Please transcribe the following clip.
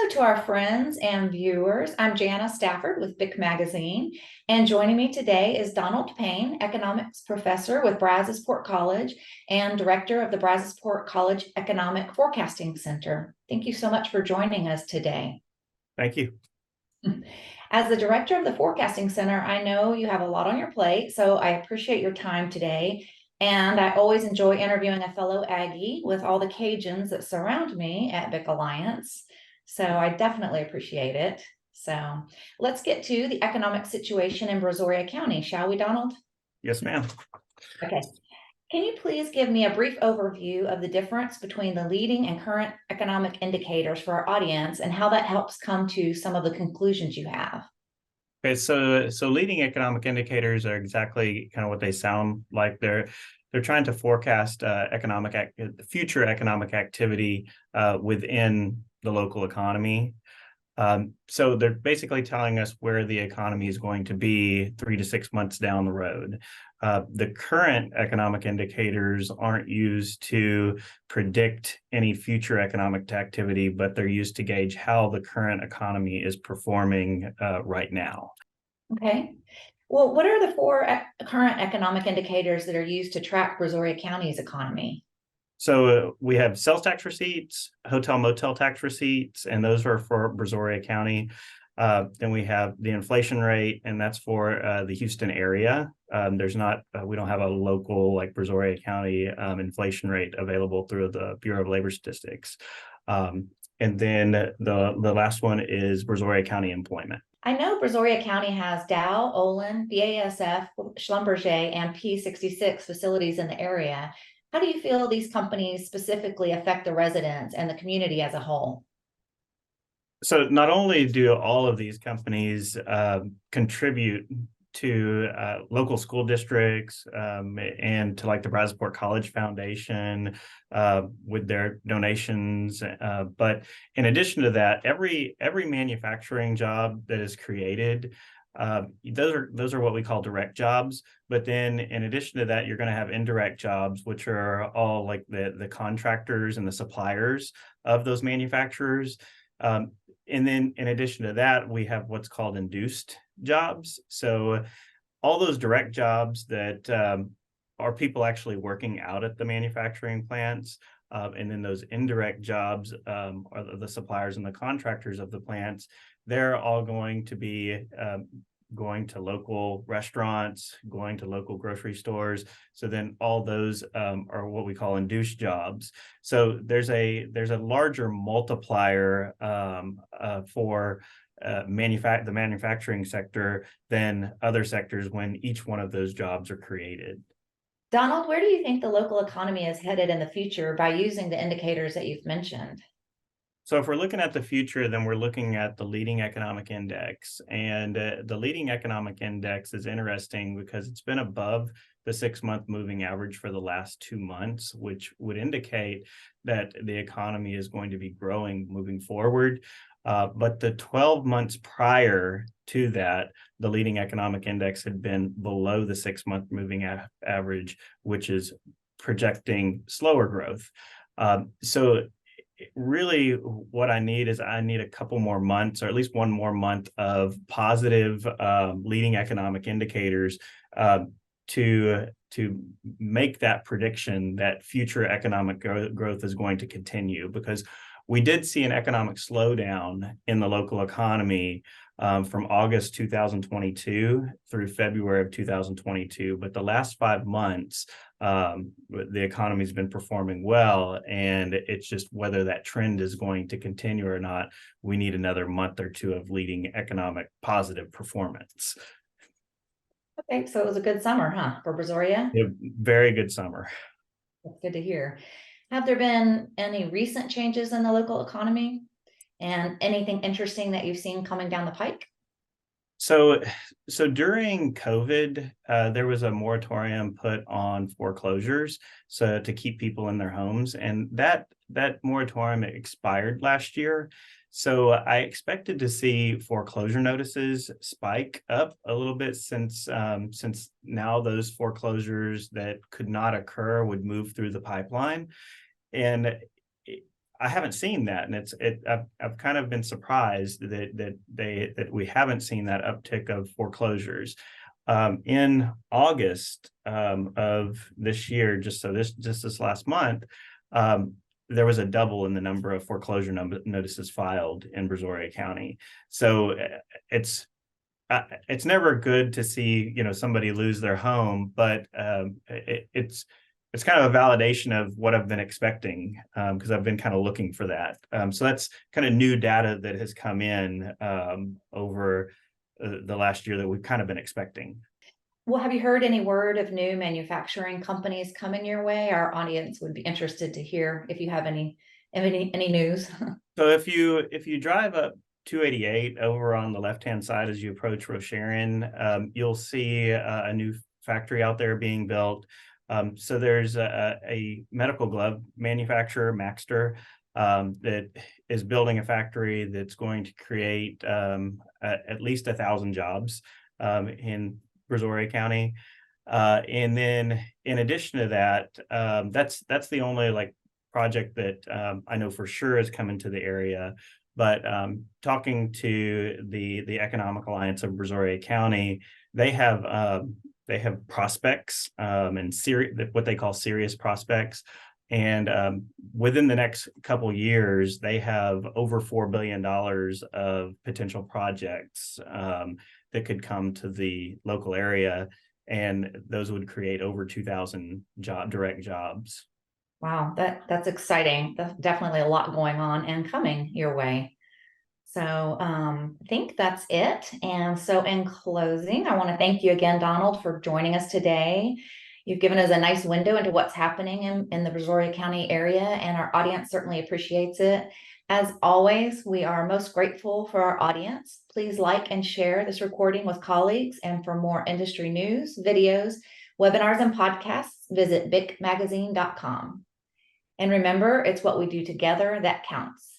Hello to our friends and viewers. I'm Jana Stafford with BIC Magazine, and joining me today is Donald Payne, economics professor with Brazosport College and director of the Brazosport College Economic Forecasting Center. Thank you so much for joining us today. Thank you. As the director of the Forecasting Center, I know you have a lot on your plate, so I appreciate your time today. And I always enjoy interviewing a fellow Aggie with all the Cajuns that surround me at BIC Alliance. So I definitely appreciate it. So let's get to the economic situation in Brazoria County, shall we, Donald? Yes, ma'am. Okay. Can you please give me a brief overview of the difference between the leading and current economic indicators for our audience and how that helps come to some of the conclusions you have? Okay, so leading economic indicators are exactly kind of what they sound like. They're trying to forecast future economic activity within the local economy. So they're basically telling us where the economy is going to be 3 to 6 months down the road. The current economic indicators aren't used to predict any future economic activity, but they're used to gauge how the current economy is performing right now. Okay. Well, what are the four current economic indicators that are used to track Brazoria County's economy? So we have sales tax receipts, hotel motel tax receipts, and those are for Brazoria County. Then we have the inflation rate, and that's for the Houston area. We don't have a local like Brazoria County inflation rate available through the Bureau of Labor Statistics. And then the last one is Brazoria County employment. I know Brazoria County has Dow, Olin, BASF, Schlumberger, and P66 facilities in the area. How do you feel these companies specifically affect the residents and the community as a whole? So not only do all of these companies contribute to local school districts and to like the Brazosport College Foundation with their donations, but in addition to that, every manufacturing job that is created, those are what we call direct jobs. But then in addition to that, you're going to have indirect jobs, which are all like the contractors and the suppliers of those manufacturers. And then in addition to that, we have what's called induced jobs. So all those direct jobs that are people actually working out at the manufacturing plants. And then those indirect jobs are the suppliers and the contractors of the plants. They're all going to be going to local restaurants, going to local grocery stores. So then all those are what we call induced jobs. So there's a larger multiplier for the manufacturing sector than other sectors when each one of those jobs are created. Donald, where do you think the local economy is headed in the future by using the indicators that you've mentioned? So if we're looking at the future, then we're looking at the leading economic index. And the leading economic index is interesting because it's been above the 6-month moving average for the last 2 months, which would indicate that the economy is going to be growing moving forward. But the 12 months prior to that, the leading economic index had been below the 6-month moving average, which is projecting slower growth. So really what I need is a couple more months, or at least one more month of positive leading economic indicators to make that prediction that future economic growth is going to continue, because we did see an economic slowdown in the local economy from August 2022 through February of 2022. But the last 5 months, the economy's been performing well, and it's just whether that trend is going to continue or not. We need another month or two of leading economic positive performance. Okay, so it was a good summer, huh, for Brazoria? Very good summer. That's good to hear. Have there been any recent changes in the local economy and anything interesting that you've seen coming down the pike? So during COVID, there was a moratorium put on foreclosures, so to keep people in their homes, and that moratorium expired last year. So I expected to see foreclosure notices spike up a little bit since now those foreclosures that could not occur would move through the pipeline. And I haven't seen that, and I've kind of been surprised that we haven't seen that uptick of foreclosures. In August of this year, just this last month, there was a double in the number of foreclosure notices filed in Brazoria County. So it's never good to see, somebody lose their home, but it's kind of a validation of what I've been expecting, because I've been kind of looking for that. So that's kind of new data that has come in over the last year that we've kind of been expecting. Well, have you heard any word of new manufacturing companies coming your way? Our audience would be interested to hear if you have any news. So if you drive up 288 over on the left-hand side as you approach Rosharon, you'll see a new factory out there being built. So there's a medical glove manufacturer, Maxter, that is building a factory that's going to create at least 1,000 jobs in Brazoria County. And then in addition to that, that's the only project that I know for sure is coming to the area. But talking to the Economic Alliance of Brazoria County, they have prospects and what they call serious prospects. And within the next couple years, they have over $4 billion of potential projects that could come to the local area, and those would create over 2,000 direct jobs. Wow, that's exciting. That's definitely a lot going on and coming your way. So I think that's it. And so in closing, I want to thank you again, Donald, for joining us today. You've given us a nice window into what's happening in the Brazoria County area, and our audience certainly appreciates it. As always, we are most grateful for our audience. Please like and share this recording with colleagues. And for more industry news, videos, webinars, and podcasts, visit bicmagazine.com. And remember, it's what we do together that counts.